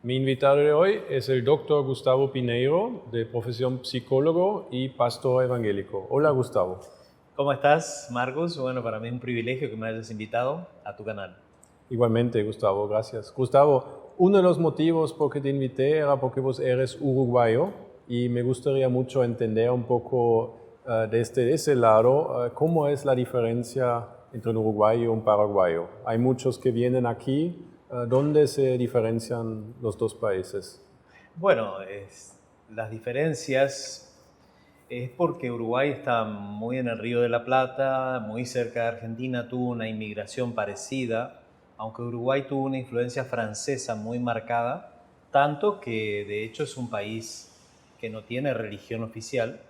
Mi invitado de hoy es el doctor Gustavo Pineiro, de profesión psicólogo y pastor evangélico. Hola, Gustavo. ¿Cómo estás, Marcos? Bueno, para mí es un privilegio que me hayas invitado a tu canal. Igualmente, Gustavo, gracias. Gustavo, uno de los motivos por que te invité era porque vos eres uruguayo y me gustaría mucho entender un poco desde ese lado cómo es la diferencia entre un uruguayo y un paraguayo. Hay muchos que vienen aquí. ¿Dónde se diferencian los dos países? Bueno, las diferencias es porque Uruguay está muy en el Río de la Plata, muy cerca de Argentina, tuvo una inmigración parecida, aunque Uruguay tuvo una influencia francesa muy marcada, tanto que de hecho es un país que no tiene religión oficial.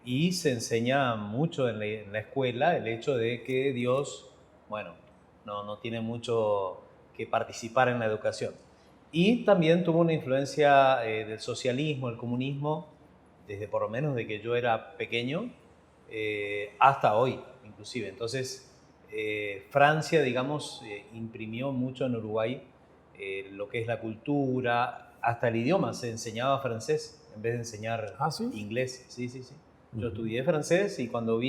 Y se enseña mucho en la escuela el hecho de que Dios, bueno, no tiene mucho que participar en la educación. Y también tuvo una influencia del socialismo, el comunismo, desde por lo menos de que yo era pequeño hasta hoy, inclusive. Entonces, Francia, digamos, imprimió mucho en Uruguay lo que es la cultura, hasta el idioma, se enseñaba francés en vez de enseñar Ah, sí. inglés. Sí, sí, sí. Yo estudié francés y cuando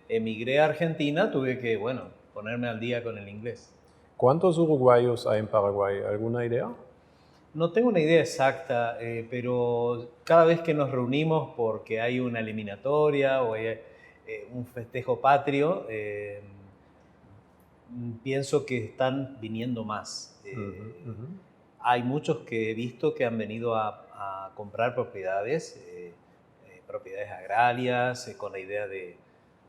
emigré a Argentina, tuve que, bueno, ponerme al día con el inglés. ¿Cuántos uruguayos hay en Paraguay? ¿Alguna idea? No tengo una idea exacta, pero cada vez que nos reunimos porque hay una eliminatoria o hay un festejo patrio, pienso que están viniendo más. Hay muchos que he visto que han venido a comprar propiedades, propiedades agrarias, con la idea de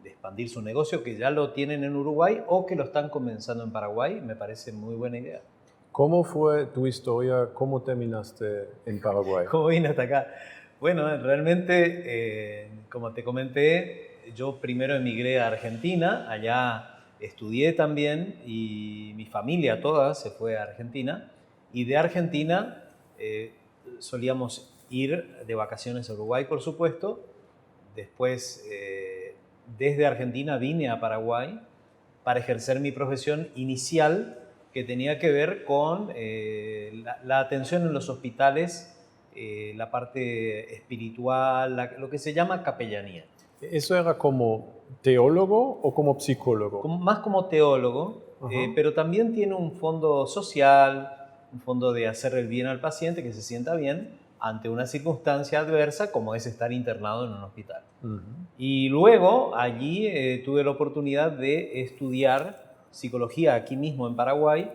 expandir su negocio, que ya lo tienen en Uruguay o que lo están comenzando en Paraguay. Me parece muy buena idea. ¿Cómo fue tu historia? ¿Cómo terminaste en Paraguay? ¿Cómo vine hasta acá? Bueno, realmente, como te comenté, yo primero emigré a Argentina, allá estudié también y mi familia toda se fue a Argentina. Y de Argentina solíamos ir de vacaciones a Uruguay, por supuesto. Después, desde Argentina vine a Paraguay para ejercer mi profesión inicial que tenía que ver con la atención en los hospitales, la parte espiritual, lo que se llama capellanía. ¿Eso era como teólogo o como psicólogo? Más como teólogo, Ajá. pero también tiene un fondo social, un fondo de hacer el bien al paciente, que se sienta bien ante una circunstancia adversa como es estar internado en un hospital. Y luego allí tuve la oportunidad de estudiar psicología aquí mismo en Paraguay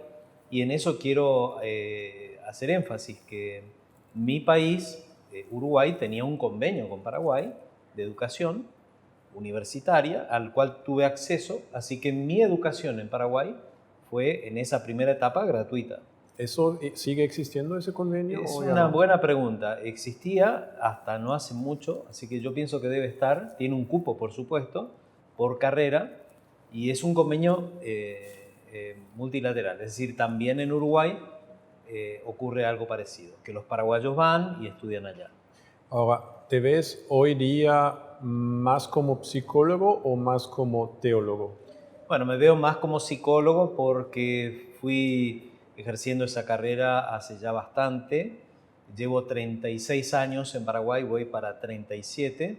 y en eso quiero hacer énfasis que mi país, Uruguay, tenía un convenio con Paraguay de educación universitaria al cual tuve acceso, así que mi educación en Paraguay fue en esa primera etapa gratuita. ¿Eso sigue existiendo ese convenio Es o ya una no? buena pregunta. Existía hasta no hace mucho, así que yo pienso que debe estar. Tiene un cupo, por supuesto, por carrera y es un convenio multilateral. Es decir, también en Uruguay ocurre algo parecido, que los paraguayos van y estudian allá. Ahora, ¿te ves hoy día más como psicólogo o más como teólogo? Bueno, me veo más como psicólogo porque fui ejerciendo esa carrera hace ya bastante. Llevo 36 años en Paraguay, voy para 37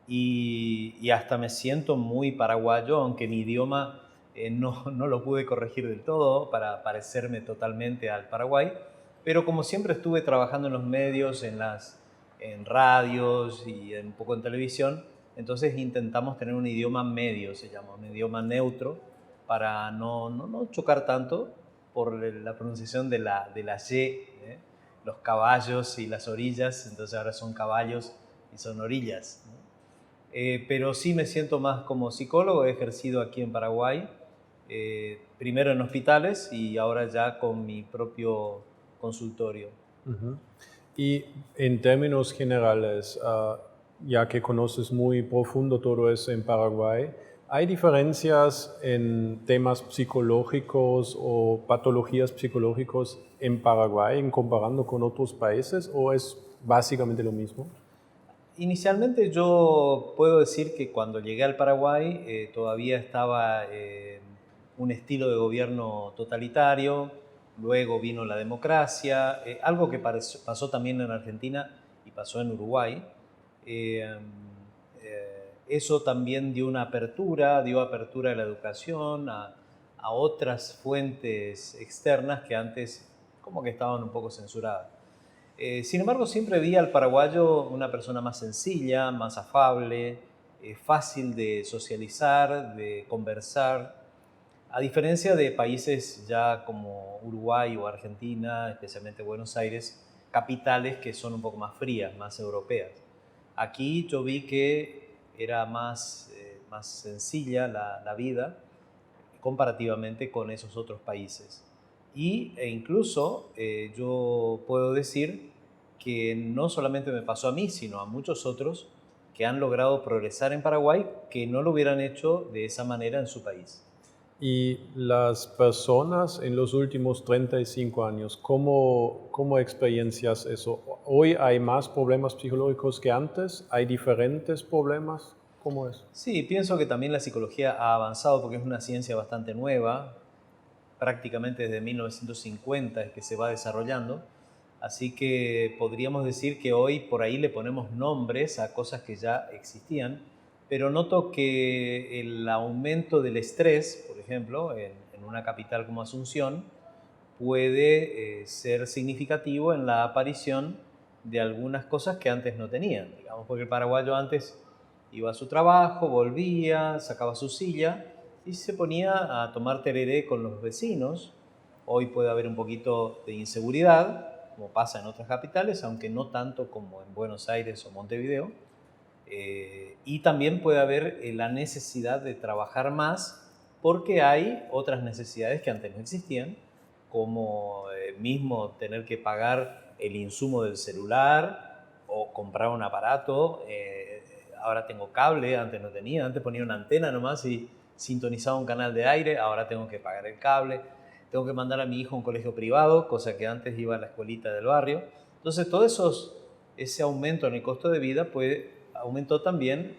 y hasta me siento muy paraguayo, aunque mi idioma no lo pude corregir del todo para parecerme totalmente al Paraguay. Pero como siempre estuve trabajando en los medios, en radios y un poco en televisión, entonces intentamos tener un idioma medio, se llama, un idioma neutro, para no chocar tanto por la pronunciación de la Y, los caballos y las orillas, entonces ahora son caballos y son orillas, ¿no? Pero sí me siento más como psicólogo, he ejercido aquí en Paraguay, primero en hospitales y ahora ya con mi propio consultorio. Y en términos generales, ya que conoces muy profundo todo eso en Paraguay, ¿hay diferencias en temas psicológicos o patologías psicológicas en Paraguay en comparando con otros países o es básicamente lo mismo? Inicialmente yo puedo decir que cuando llegué al Paraguay todavía estaba un estilo de gobierno totalitario, luego vino la democracia, algo que pasó también en Argentina y pasó en Uruguay. Eso también dio apertura a la educación, a otras fuentes externas que antes como que estaban un poco censuradas. Sin embargo, siempre vi al paraguayo una persona más sencilla, más afable, fácil de socializar, de conversar, a diferencia de países ya como Uruguay o Argentina, especialmente Buenos Aires, capitales que son un poco más frías, más europeas. Aquí yo vi que era más sencilla la vida comparativamente con esos otros países. E incluso yo puedo decir que no solamente me pasó a mí, sino a muchos otros que han logrado progresar en Paraguay que no lo hubieran hecho de esa manera en su país. Y las personas en los últimos 35 años, ¿cómo experiencias eso? ¿Hoy hay más problemas psicológicos que antes? ¿Hay diferentes problemas? ¿Cómo es? Sí, pienso que también la psicología ha avanzado porque es una ciencia bastante nueva, prácticamente desde 1950 es que se va desarrollando, así que podríamos decir que hoy por ahí le ponemos nombres a cosas que ya existían, pero noto que el aumento del estrés, por ejemplo, en una capital como Asunción, puede ser significativo en la aparición de algunas cosas que antes no tenían, digamos, porque el paraguayo antes iba a su trabajo, volvía, sacaba su silla y se ponía a tomar tereré con los vecinos. Hoy puede haber un poquito de inseguridad, como pasa en otras capitales, aunque no tanto como en Buenos Aires o Montevideo. Y también puede haber la necesidad de trabajar más porque hay otras necesidades que antes no existían, como mismo tener que pagar el insumo del celular o comprar un aparato. Ahora tengo cable, antes no tenía, antes ponía una antena nomás y sintonizaba un canal de aire, ahora tengo que pagar el cable, tengo que mandar a mi hijo a un colegio privado, cosa que antes iba a la escuelita del barrio. Entonces todo ese aumento en el costo de vida aumentó también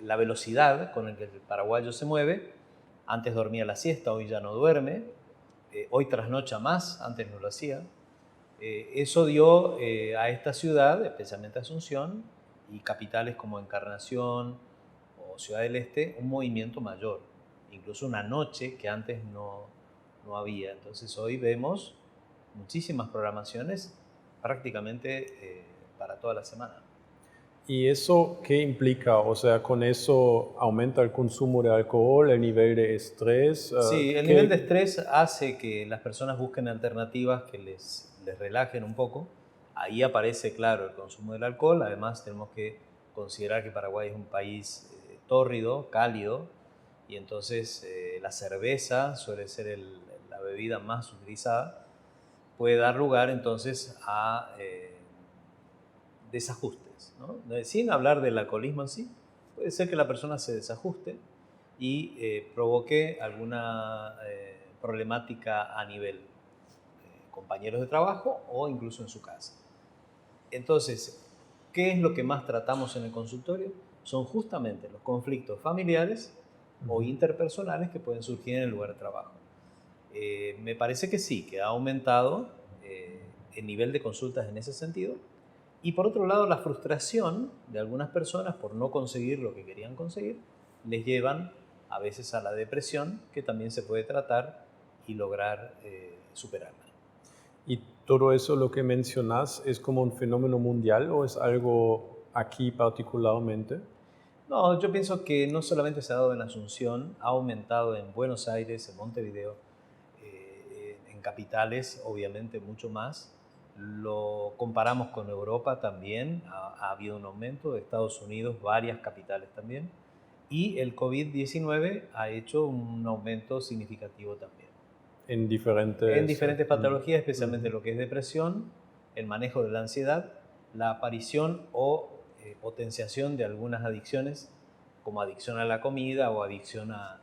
la velocidad con la que el paraguayo se mueve. Antes dormía la siesta, hoy ya no duerme. Hoy trasnocha más, antes no lo hacía. Eso dio a esta ciudad, especialmente a Asunción, y capitales como Encarnación o Ciudad del Este, un movimiento mayor. Incluso una noche que antes no había. Entonces hoy vemos muchísimas programaciones prácticamente para toda la semana. ¿Y eso qué implica? O sea, ¿con eso aumenta el consumo de alcohol, el nivel de estrés? Sí, el nivel de estrés hace que las personas busquen alternativas que les relajen un poco. Ahí aparece, claro, el consumo del alcohol. Además, tenemos que considerar que Paraguay es un país tórrido, cálido, y entonces la cerveza suele ser la bebida más utilizada. Puede dar lugar entonces a desajustes, ¿no? Sin hablar del alcoholismo en sí, puede ser que la persona se desajuste y provoque alguna problemática a nivel compañeros de trabajo o incluso en su casa. Entonces, ¿qué es lo que más tratamos en el consultorio? Son justamente los conflictos familiares o interpersonales que pueden surgir en el lugar de trabajo. Me parece que sí, que ha aumentado el nivel de consultas en ese sentido. Y por otro lado, la frustración de algunas personas por no conseguir lo que querían conseguir les llevan a veces a la depresión, que también se puede tratar y lograr superarla. ¿Y todo eso lo que mencionas es como un fenómeno mundial o es algo aquí particularmente? No, yo pienso que no solamente se ha dado en Asunción, ha aumentado en Buenos Aires, en Montevideo, en capitales obviamente mucho más. Lo comparamos con Europa también, ha habido un aumento, de Estados Unidos, varias capitales también, y el COVID-19 ha hecho un aumento significativo también. En diferentes... En diferentes patologías, especialmente lo que es depresión, el manejo de la ansiedad, la aparición o potenciación de algunas adicciones, como adicción a la comida o adicción a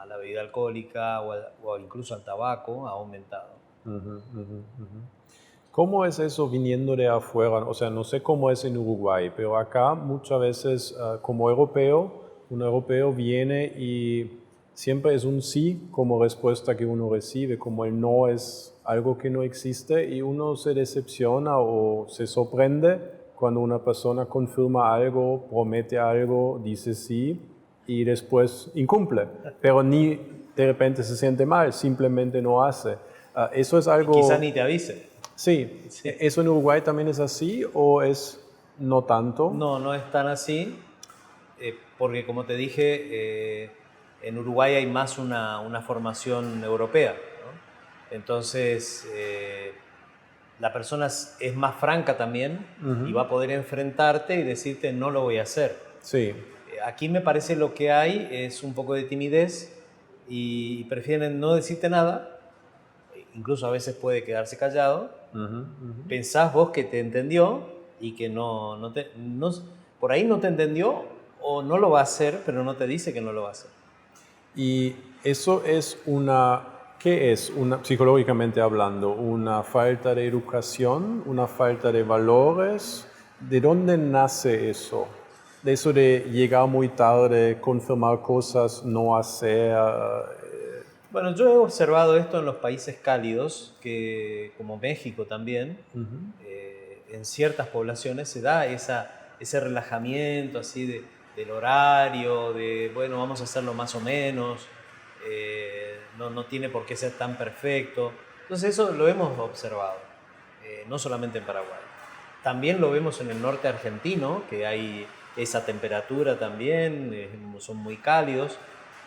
la bebida alcohólica o incluso al tabaco, ha aumentado. ¿Cómo es eso viniendo de afuera? O sea, no sé cómo es en Uruguay, pero acá muchas veces como europeo, un europeo viene y siempre es un sí como respuesta que uno recibe, como el no es algo que no existe y uno se decepciona o se sorprende cuando una persona confirma algo, promete algo, dice sí y después incumple, pero ni de repente se siente mal, simplemente no hace. Eso es Y quizás algo... ni te avise. Sí, Sí. ¿eso en Uruguay también es así o es no tanto? No, no es tan así, porque como te dije, en Uruguay hay más una formación europea, ¿no? Entonces, la persona es más franca también y va a poder enfrentarte y decirte no lo voy a hacer. Sí. Aquí me parece lo que hay es un poco de timidez y prefieren no decirte nada, incluso a veces puede quedarse callado. Pensás vos que te entendió y que por ahí no te entendió o no lo va a hacer, pero no te dice que no lo va a hacer. Y eso es ¿qué es psicológicamente hablando? ¿Una falta de educación? ¿Una falta de valores? ¿De dónde nace eso? De eso de llegar muy tarde, confirmar cosas, no hacer. Bueno, yo he observado esto en los países cálidos, que como México también, en ciertas poblaciones se da ese relajamiento así del horario, de bueno, vamos a hacerlo más o menos, no tiene por qué ser tan perfecto. Entonces eso lo hemos observado, no solamente en Paraguay. También lo vemos en el norte argentino, que hay esa temperatura también, son muy cálidos,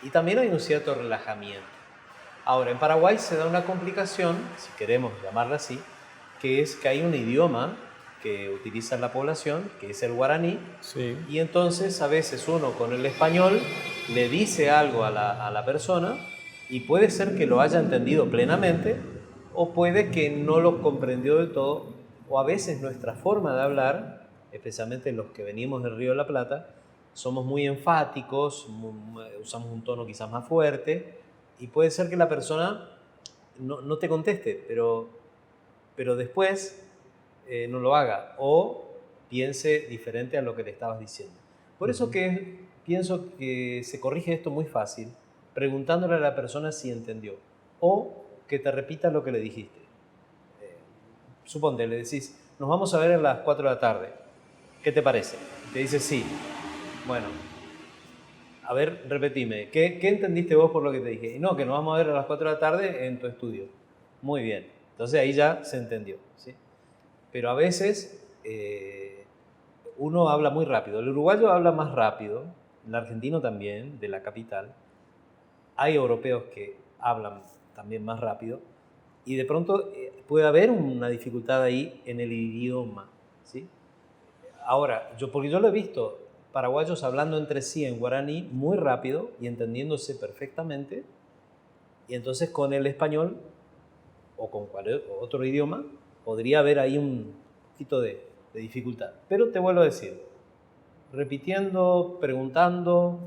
y también hay un cierto relajamiento. Ahora, en Paraguay se da una complicación, si queremos llamarla así, que es que hay un idioma que utiliza la población, que es el guaraní, Sí. y entonces a veces uno con el español le dice algo a la persona y puede ser que lo haya entendido plenamente o puede que no lo comprendió del todo, o a veces nuestra forma de hablar, especialmente los que venimos del Río de la Plata, somos muy enfáticos, usamos un tono quizás más fuerte, y puede ser que la persona no te conteste, pero después no lo haga o piense diferente a lo que le estabas diciendo. Por eso que pienso que se corrige esto muy fácil, preguntándole a la persona si entendió o que te repita lo que le dijiste. Suponte, le decís, nos vamos a ver a las 4 de la tarde, ¿qué te parece? Y te dice sí. Bueno, a ver, repetime, ¿qué entendiste vos por lo que te dije? Y no, que nos vamos a ver a las 4 de la tarde en tu estudio. Muy bien, entonces ahí ya se entendió, ¿sí? Pero a veces uno habla muy rápido. El uruguayo habla más rápido, el argentino también, de la capital. Hay europeos que hablan también más rápido y de pronto puede haber una dificultad ahí en el idioma, ¿sí? Ahora, porque yo lo he visto, paraguayos hablando entre sí en guaraní muy rápido y entendiéndose perfectamente, y entonces con el español o con cualquier otro idioma podría haber ahí un poquito de dificultad. Pero te vuelvo a decir, repitiendo, preguntando,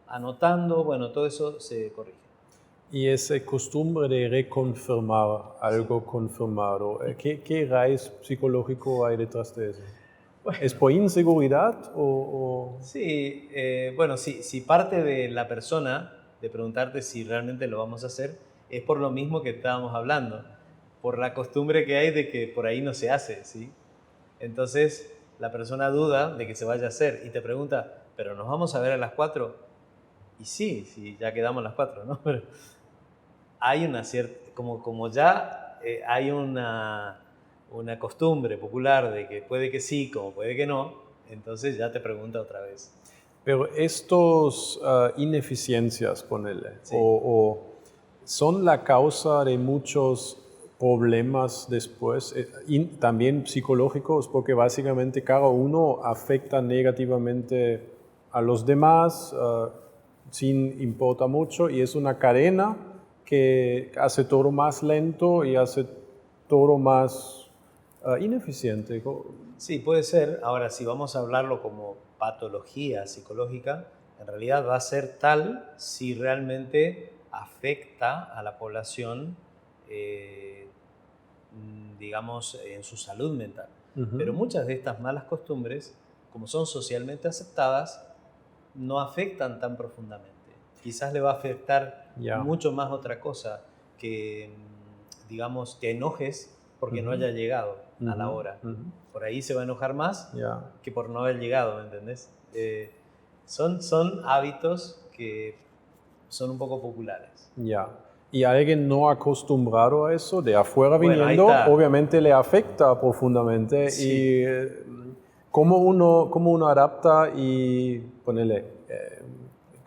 anotando, bueno, todo eso se corrige. Y esa costumbre de reconfirmar algo confirmado, ¿qué raíz psicológico hay detrás de eso? Bueno. ¿Es por inseguridad o...? Sí, bueno, si parte de la persona de preguntarte si realmente lo vamos a hacer, es por lo mismo que estábamos hablando, por la costumbre que hay de que por ahí no se hace, ¿sí? Entonces la persona duda de que se vaya a hacer y te pregunta, ¿pero nos vamos a ver a las 4? Y sí, ya quedamos a las 4, ¿no? Pero hay una cierta, como ya hay una costumbre popular de que puede que sí, como puede que no, entonces ya te pregunta otra vez. Pero estos ineficiencias, ponele, Sí. o son la causa de muchos problemas después, también psicológicos, porque básicamente cada uno afecta negativamente a los demás, sin importa mucho, y es una cadena que hace todo más lento y hace todo más ineficiente. Sí, puede ser. Ahora, si vamos a hablarlo como patología psicológica, en realidad va a ser tal si realmente afecta a la población, digamos, en su salud mental. Pero muchas de estas malas costumbres, como son socialmente aceptadas, no afectan tan profundamente. quizás le va a afectar Ya. mucho más otra cosa, que, digamos, te enojes porque no haya llegado a la hora. Por ahí se va a enojar más Ya. que por no haber llegado, ¿me entendés? Son hábitos que son un poco populares. Ya. Y alguien no acostumbrado a eso, de afuera Bueno, ahí viniendo, está. obviamente le afecta profundamente. Sí. Y cómo uno adapta y ponele,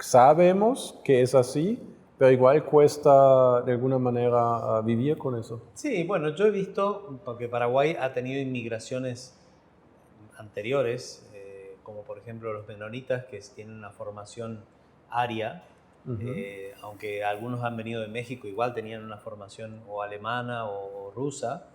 sabemos que es así, pero igual cuesta de alguna manera vivir con eso. Sí, bueno, yo he visto, porque Paraguay ha tenido inmigraciones anteriores, como por ejemplo los menonitas, que tienen una formación aria, aunque algunos han venido de México, igual tenían una formación o alemana o rusa,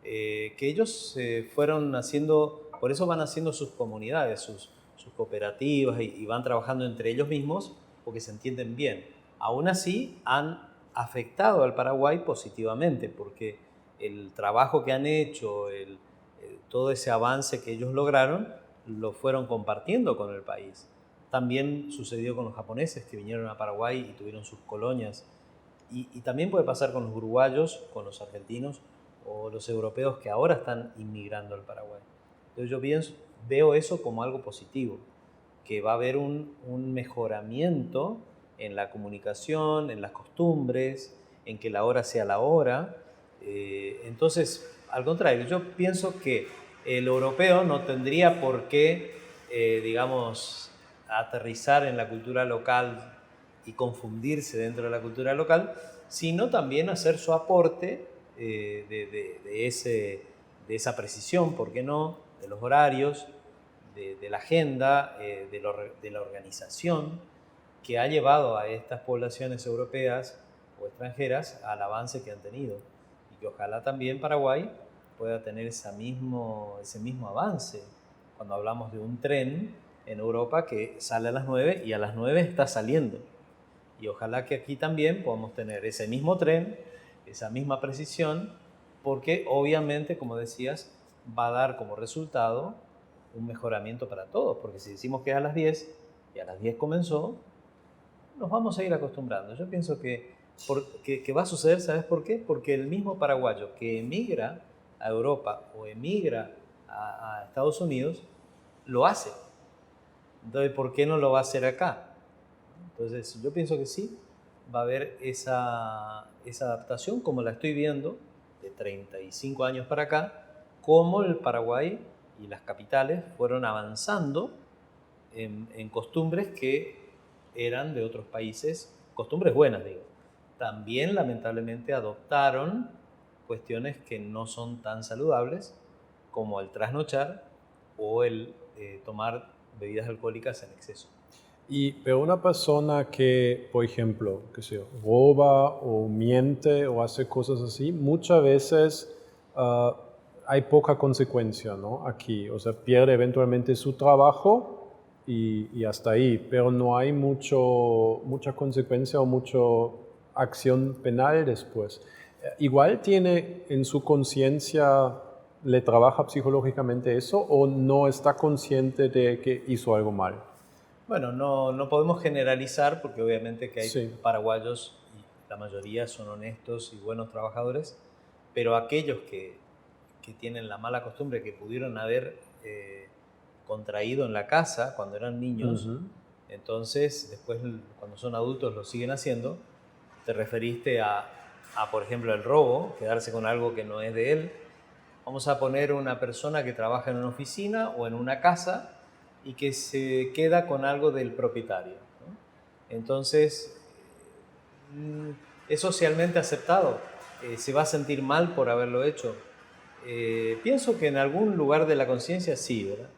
que ellos fueron haciendo, por eso van haciendo sus comunidades, sus cooperativas y van trabajando entre ellos mismos porque se entienden bien. Aún así han afectado al Paraguay positivamente porque el trabajo que han hecho, todo ese avance que ellos lograron, lo fueron compartiendo con el país. También sucedió con los japoneses que vinieron a Paraguay y tuvieron sus colonias. Y también puede pasar con los uruguayos, con los argentinos o los europeos que ahora están inmigrando al Paraguay. Entonces yo veo eso como algo positivo, que va a haber un mejoramiento en la comunicación, en las costumbres, en que la hora sea la hora. Entonces, al contrario, yo pienso que el europeo no tendría por qué, digamos, aterrizar en la cultura local y confundirse dentro de la cultura local, sino también hacer su aporte de esa precisión, ¿por qué no?, de los horarios, de la agenda, de la organización, que ha llevado a estas poblaciones europeas o extranjeras al avance que han tenido. Y que ojalá también Paraguay pueda tener ese mismo avance. Cuando hablamos de un tren en Europa que sale a las 9 y a las 9 está saliendo. Y ojalá que aquí también podamos tener ese mismo tren, esa misma precisión, porque obviamente, como decías, va a dar como resultado un mejoramiento para todos, porque si decimos que es a las 10 y a las 10 comenzó, nos vamos a ir acostumbrando. Yo pienso que va a suceder, ¿sabes por qué? Porque el mismo paraguayo que emigra a Europa o emigra a Estados Unidos, lo hace. Entonces, ¿por qué no lo va a hacer acá? Entonces, yo pienso que sí, va a haber esa adaptación, como la estoy viendo, de 35 años para acá, como el Paraguay y las capitales fueron avanzando en costumbres que eran de otros países, costumbres buenas, digo. También, lamentablemente, adoptaron cuestiones que no son tan saludables, como el trasnochar o el tomar bebidas alcohólicas en exceso. Pero una persona que, por ejemplo, qué sé yo, roba o miente o hace cosas así, muchas veces hay poca consecuencia, ¿no? Aquí, o sea, pierde eventualmente su trabajo y hasta ahí, pero no hay mucha consecuencia o mucha acción penal después. Igual tiene en su conciencia, ¿le trabaja psicológicamente eso o no está consciente de que hizo algo mal? Bueno, no podemos generalizar porque obviamente que hay Sí. paraguayos y la mayoría son honestos y buenos trabajadores, pero aquellos que tienen la mala costumbre que pudieron haber contraído en la casa cuando eran niños, entonces después cuando son adultos lo siguen haciendo. Te referiste a, por ejemplo, el robo, quedarse con algo que no es de él. Vamos a poner una persona que trabaja en una oficina o en una casa y que se queda con algo del propietario, ¿no? Entonces, es socialmente aceptado. Se va a sentir mal por haberlo hecho. Pienso que en algún lugar de la conciencia sí, ¿verdad?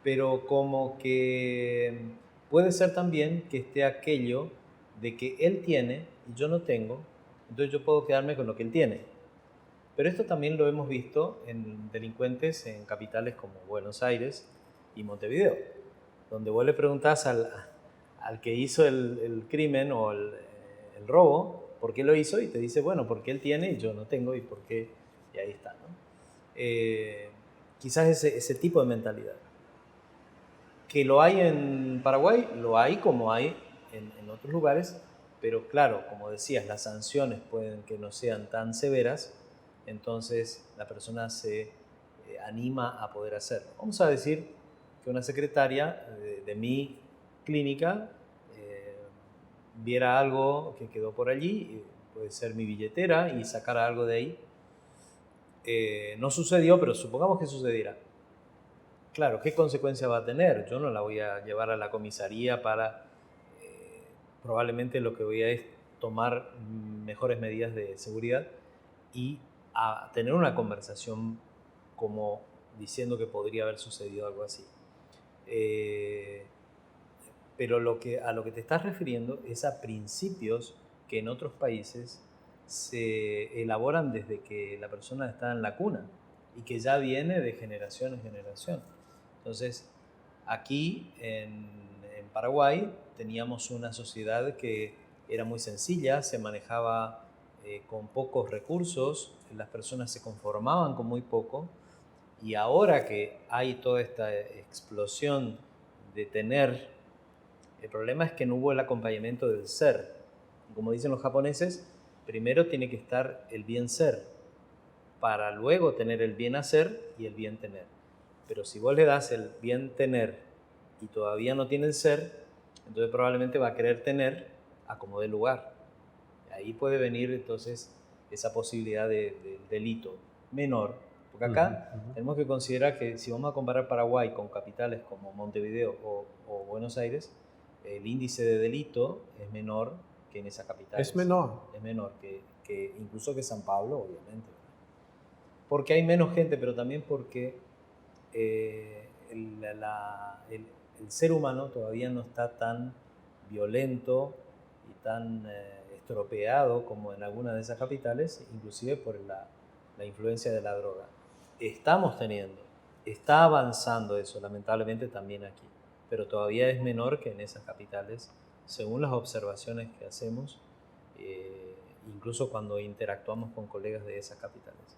Pero como que puede ser también que esté aquello de que él tiene y yo no tengo, entonces yo puedo quedarme con lo que él tiene. Pero esto también lo hemos visto en delincuentes en capitales como Buenos Aires y Montevideo, donde vos le preguntás al que hizo el crimen o el robo por qué lo hizo y te dice, bueno, porque él tiene y yo no tengo y por qué, y ahí está, ¿no? Quizás ese tipo de mentalidad. Que lo hay en Paraguay, lo hay como hay en otros lugares, pero claro, como decías, las sanciones pueden que no sean tan severas, entonces la persona se anima a poder hacerlo. Vamos a decir que una secretaria de mi clínica viera algo que quedó por allí, puede ser mi billetera, y sacara algo de ahí. No sucedió, pero supongamos que sucediera. Claro, ¿qué consecuencia va a tener? Yo no la voy a llevar a la comisaría para... probablemente lo que voy a es tomar mejores medidas de seguridad y a tener una conversación como diciendo que podría haber sucedido algo así. Pero a lo que te estás refiriendo es a principios que en otros países se elaboran desde que la persona está en la cuna y que ya viene de generación en generación. Entonces, aquí en Paraguay teníamos una sociedad que era muy sencilla, se manejaba con pocos recursos, las personas se conformaban con muy poco, y ahora que hay toda esta explosión de tener, el problema es que no hubo el acompañamiento del ser. Como dicen los japoneses, primero tiene que estar el bien ser, para luego tener el bien hacer y el bien tener. Pero si vos le das el bien tener y todavía no tiene el ser, entonces probablemente va a querer tener a como dé lugar. Ahí puede venir entonces esa posibilidad de delito menor. Porque acá tenemos que considerar que si vamos a comparar Paraguay con capitales como Montevideo o Buenos Aires, el índice de delito es menor que en esas capitales. Es menor. Es menor que incluso que San Pablo, obviamente. Porque hay menos gente, pero también porque el ser humano todavía no está tan violento y tan estropeado como en algunas de esas capitales, inclusive por la influencia de la droga. Está avanzando eso, lamentablemente también aquí, pero todavía es menor que en esas capitales, según las observaciones que hacemos, incluso cuando interactuamos con colegas de esas capitales.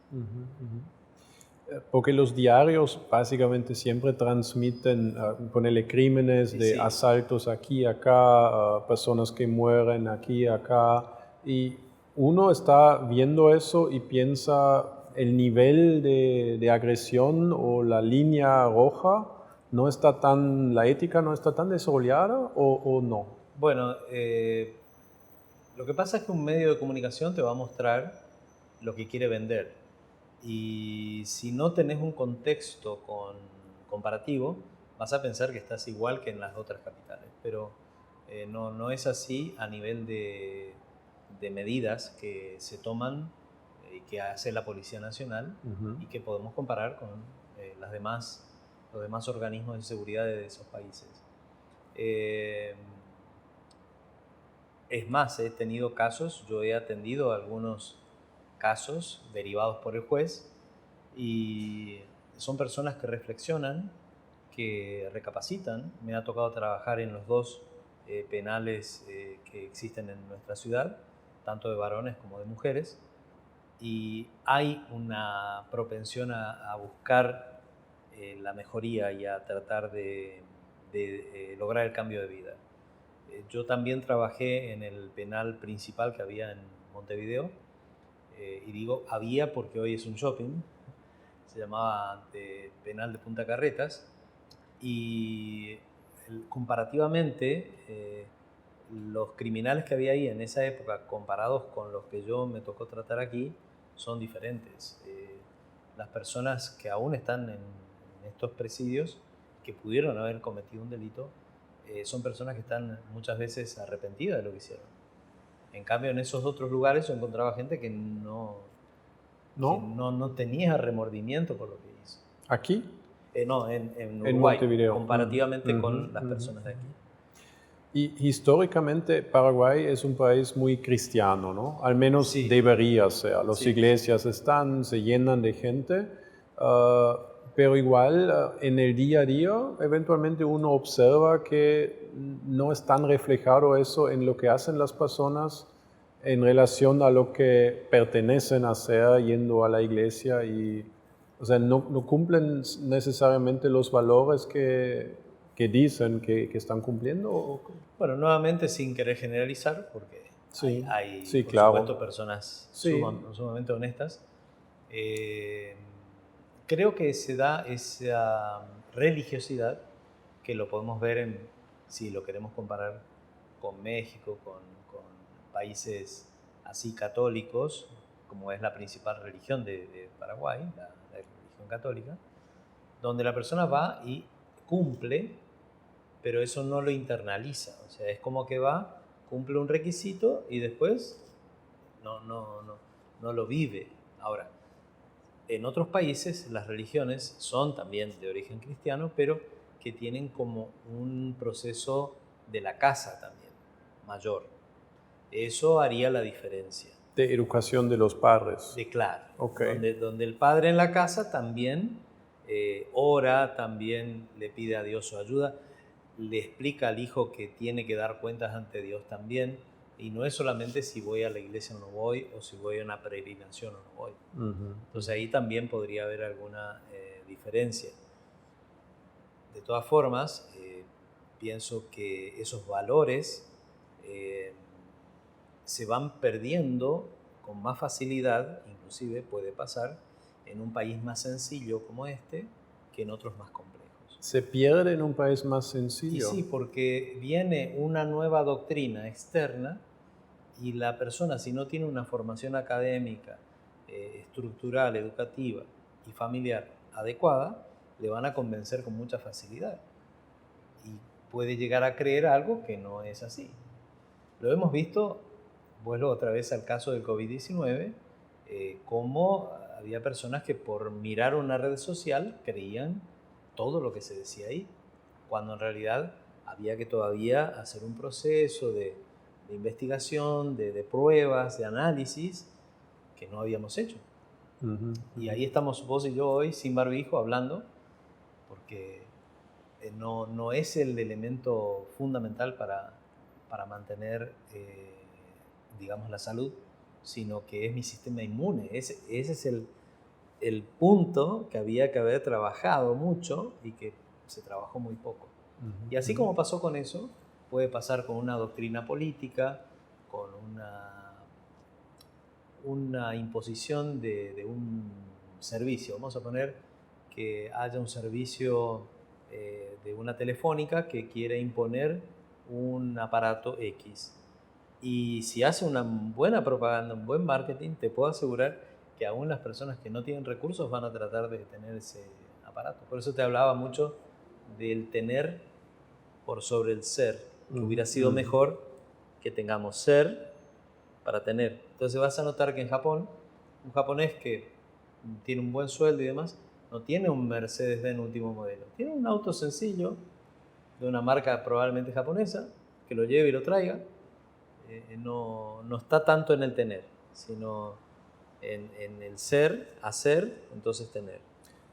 Porque los diarios básicamente siempre transmiten, ponele crímenes de asaltos aquí, acá, personas que mueren aquí, acá, y uno está viendo eso y piensa el nivel de agresión o la línea roja no está tan, la ética no está tan desarrollada o no. Bueno, lo que pasa es que un medio de comunicación te va a mostrar lo que quiere vender. Y si no tenés un contexto comparativo, vas a pensar que estás igual que en las otras capitales. Pero no es así a nivel de medidas que se toman y que hace la Policía Nacional y que podemos comparar con los demás organismos de seguridad de esos países. Es más, he tenido casos, yo he atendido algunos casos derivados por el juez y son personas que reflexionan, que recapacitan. Me ha tocado trabajar en los dos penales que existen en nuestra ciudad, tanto de varones como de mujeres, y hay una propensión a buscar la mejoría y a tratar de lograr el cambio de vida. Yo también trabajé en el penal principal que había en Montevideo, y digo había porque hoy es un shopping, se llamaba Penal de Punta Carretas, y comparativamente los criminales que había ahí en esa época comparados con los que yo me tocó tratar aquí son diferentes. Las personas que aún están en estos presidios, que pudieron haber cometido un delito, son personas que están muchas veces arrepentidas de lo que hicieron. En cambio, en esos otros lugares yo encontraba gente que no tenía remordimiento por lo que hizo. ¿Aquí? No, en Uruguay, Montevideo. comparativamente con las personas de aquí. Y históricamente Paraguay es un país muy cristiano, ¿no? Al menos debería ser. Las iglesias se llenan de gente, pero igual en el día a día eventualmente uno observa que no es tan reflejado eso en lo que hacen las personas en relación a lo que pertenecen a hacer yendo a la iglesia y, o sea, no cumplen necesariamente los valores que dicen que están cumpliendo. Bueno, nuevamente sin querer generalizar, porque Sí, Hay sí, por claro. supuesto, personas Sí. sumamente honestas. Creo que se da esa religiosidad que lo podemos ver si lo queremos comparar con México, con países así católicos, como es la principal religión de Paraguay, la religión católica, donde la persona va y cumple, pero eso no lo internaliza. O sea, es como que va, cumple un requisito y después no lo vive. Ahora, en otros países las religiones son también de origen cristiano, pero que tienen como un proceso de la casa también, mayor. Eso haría la diferencia. De educación de los padres. De claro, Ok. donde el padre en la casa también ora, también le pide a Dios su ayuda, le explica al hijo que tiene que dar cuentas ante Dios también, y no es solamente si voy a la iglesia o no voy, o si voy a una peregrinación o no voy. Entonces ahí también podría haber alguna diferencia. De todas formas, pienso que esos valores se van perdiendo con más facilidad, inclusive puede pasar en un país más sencillo como este que en otros más complejos. ¿Se pierde en un país más Y sencillo? sí, porque viene una nueva doctrina externa y la persona, si no tiene una formación académica, estructural, educativa y familiar adecuada, le van a convencer con mucha facilidad y puede llegar a creer algo que no es así. Lo hemos visto, vuelvo otra vez al caso del COVID-19, cómo había personas que por mirar una red social creían todo lo que se decía ahí, cuando en realidad había que todavía hacer un proceso de investigación, de pruebas, de análisis que no habíamos hecho. Y ahí estamos vos y yo hoy sin barbijo hablando, porque no es el elemento fundamental para mantener, digamos, la salud, sino que es mi sistema inmune. Ese es el punto que había que haber trabajado mucho y que se trabajó muy poco. Y así como pasó con eso, puede pasar con una doctrina política, con una imposición de un servicio. Vamos a poner que haya un servicio de una telefónica que quiere imponer un aparato X. Y si hace una buena propaganda, un buen marketing, te puedo asegurar que aún las personas que no tienen recursos van a tratar de tener ese aparato. Por eso te hablaba mucho del tener por sobre el ser, que hubiera sido mejor que tengamos ser para tener. Entonces vas a notar que en Japón, un japonés que tiene un buen sueldo y demás, no tiene un Mercedes-Benz último modelo. Tiene un auto sencillo de una marca probablemente japonesa, que lo lleve y lo traiga. No está tanto en el tener, sino en el ser, hacer, entonces tener.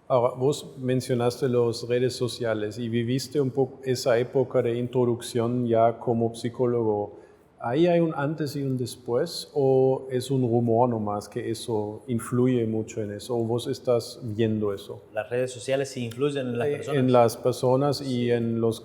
Ahora, vos mencionaste las redes sociales y viviste un poco esa época de introducción ya como psicólogo. ¿Ahí hay un antes y un después o es un rumor nomás que eso influye mucho en eso? ¿O vos estás viendo eso? Las redes sociales sí influyen en las personas. En las personas y en las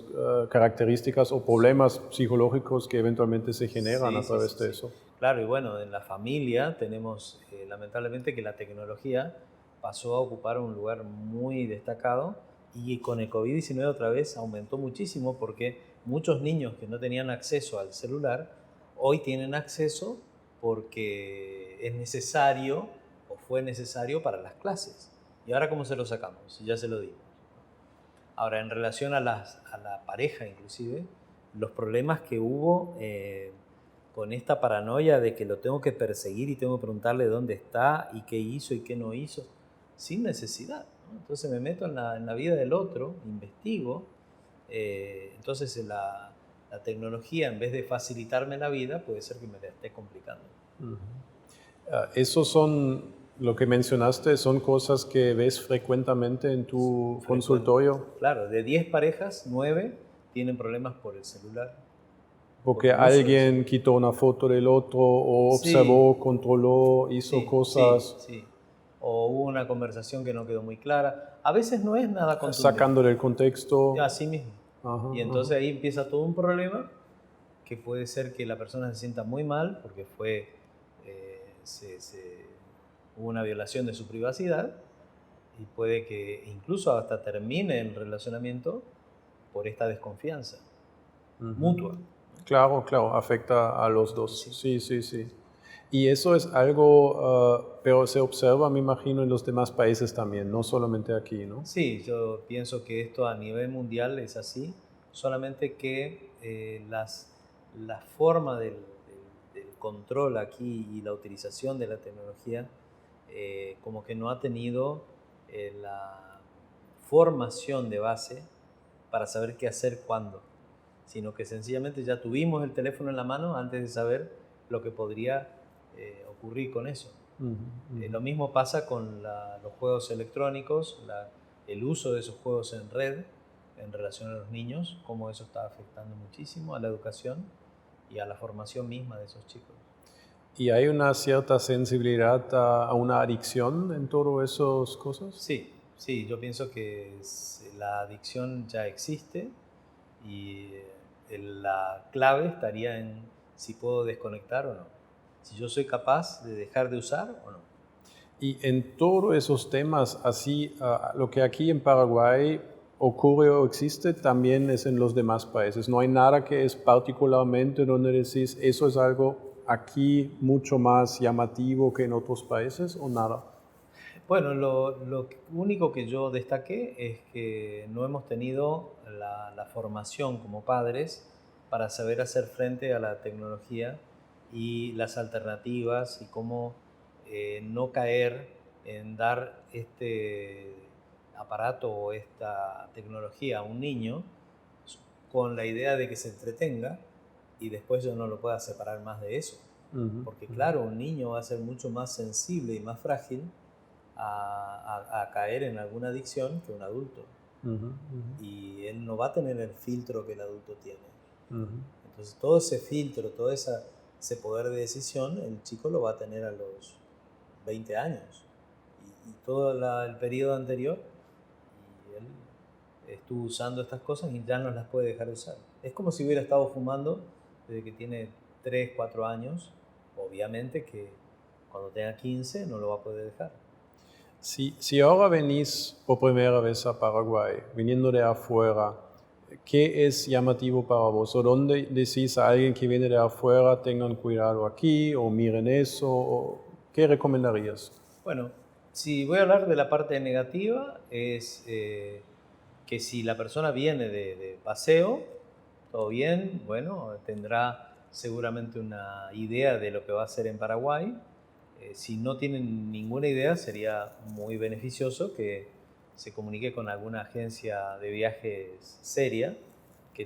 características o problemas psicológicos que eventualmente se generan a través de eso. Claro, y bueno, en la familia tenemos lamentablemente que la tecnología pasó a ocupar un lugar muy destacado y con el COVID-19 otra vez aumentó muchísimo porque muchos niños que no tenían acceso al celular hoy tienen acceso porque es necesario o fue necesario para las clases. ¿Y ahora cómo se lo sacamos? Ya se lo dimos. Ahora, en relación a la pareja inclusive, los problemas que hubo con esta paranoia de que lo tengo que perseguir y tengo que preguntarle dónde está y qué hizo y qué no hizo, sin necesidad, ¿no? Entonces me meto en la vida del otro, investigo, entonces la tecnología en vez de facilitarme la vida puede ser que me la esté complicando. Esos son, lo que mencionaste, son cosas que ves frecuentemente en tu consultorio. Claro, de 10 parejas, 9 tienen problemas por el celular. Porque alguien quitó una foto del otro o observó, controló, hizo cosas. Sí. O hubo una conversación que no quedó muy clara. A veces no es nada contundente. Sacando del contexto. Así mismo. Y entonces ahí empieza todo un problema que puede ser que la persona se sienta muy mal porque hubo una violación de su privacidad y puede que incluso hasta termine el relacionamiento por esta desconfianza mutua. Claro, claro, afecta a los dos. Sí. Sí. Y eso es algo, pero se observa, me imagino, en los demás países también, no solamente aquí, ¿no? Sí, yo pienso que esto a nivel mundial es así, solamente que la forma del control aquí y la utilización de la tecnología como que no ha tenido la formación de base para saber qué hacer cuándo, sino que sencillamente ya tuvimos el teléfono en la mano antes de saber lo que podría ocurrir con eso. Lo mismo pasa con los juegos electrónicos, el uso de esos juegos en red en relación a los niños, cómo eso está afectando muchísimo a la educación y a la formación misma de esos chicos. ¿Y hay una cierta sensibilidad a una adicción en todas esas cosas? Sí, yo pienso que la adicción ya existe y la clave estaría en si puedo desconectar o no, si yo soy capaz de dejar de usar o no. Y en todos esos temas, así, lo que aquí en Paraguay ocurre o existe, también es en los demás países. No hay nada que es particularmente donde decís, eso es algo aquí mucho más llamativo que en otros países, o nada. Bueno, lo único que yo destaqué es que no hemos tenido la formación como padres para saber hacer frente a la tecnología y las alternativas y cómo no caer en dar este aparato o esta tecnología a un niño con la idea de que se entretenga y después yo no lo pueda separar más de eso. Porque claro, un niño va a ser mucho más sensible y más frágil a caer en alguna adicción que un adulto. Y él no va a tener el filtro que el adulto tiene. Entonces todo ese filtro, todo ese poder de decisión, el chico lo va a tener a los 20 años. Y todo el periodo anterior, y él estuvo usando estas cosas y ya no las puede dejar de usar. Es como si hubiera estado fumando desde que tiene 3, 4 años. Obviamente que cuando tenga 15 no lo va a poder dejar. Si ahora venís por primera vez a Paraguay, viniendo de afuera, ¿qué es llamativo para vos? ¿O dónde decís a alguien que viene de afuera, tengan cuidado aquí, o miren eso? O ¿qué recomendarías? Bueno, si voy a hablar de la parte negativa, es que si la persona viene de paseo, todo bien, bueno, tendrá seguramente una idea de lo que va a hacer en Paraguay. Si no tienen ninguna idea, sería muy beneficioso que se comunique con alguna agencia de viajes seria que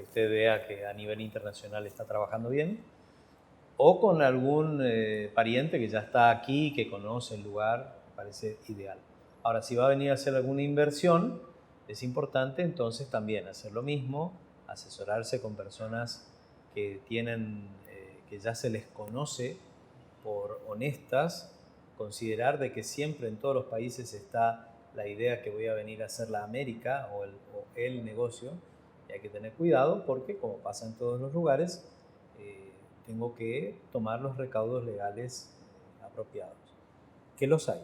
usted vea que a nivel internacional está trabajando bien, o con algún pariente que ya está aquí, que conoce el lugar, me parece ideal. Ahora, si va a venir a hacer alguna inversión, es importante entonces también hacer lo mismo, asesorarse con personas que que ya se les conoce por honestas, considerar de que siempre en todos los países está la idea que voy a venir a hacer la América o el negocio, y hay que tener cuidado porque, como pasa en todos los lugares, tengo que tomar los recaudos legales apropiados, que los hay.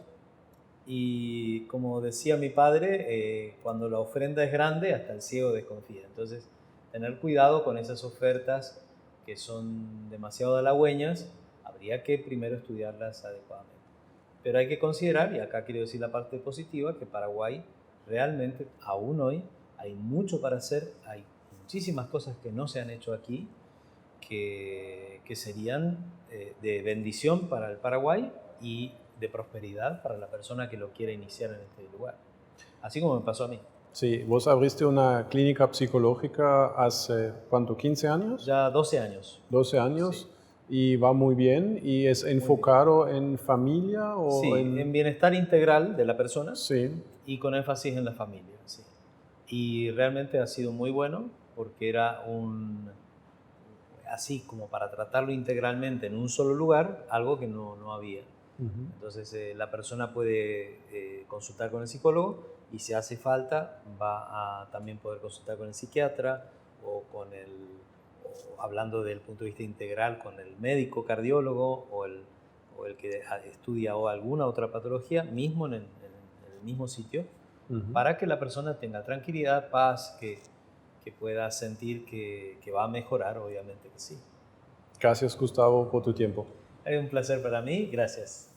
Y como decía mi padre, cuando la ofrenda es grande, hasta el ciego desconfía. Entonces, tener cuidado con esas ofertas que son demasiado halagüeñas, habría que primero estudiarlas adecuadamente. Pero hay que considerar, y acá quiero decir la parte positiva, que Paraguay realmente, aún hoy, hay mucho para hacer, hay muchísimas cosas que no se han hecho aquí, que serían de bendición para el Paraguay y de prosperidad para la persona que lo quiera iniciar en este lugar. Así como me pasó a mí. Sí, vos abriste una clínica psicológica hace, ¿cuánto? ¿15 años? Ya 12 años. 12 años. Sí. Y va muy bien. ¿Y es enfocado en familia o sí, en bienestar integral de la persona. Sí. Y con énfasis en la familia. Sí. Y realmente ha sido muy bueno porque era así como para tratarlo integralmente en un solo lugar, algo que no había. Entonces la persona puede consultar con el psicólogo y si hace falta va a también poder consultar con el psiquiatra o hablando del punto de vista integral con el médico cardiólogo o el que estudia alguna otra patología, mismo en el mismo sitio, para que la persona tenga tranquilidad, paz, que pueda sentir que va a mejorar, obviamente que sí. Gracias, Gustavo, por tu tiempo. Es un placer para mí, gracias.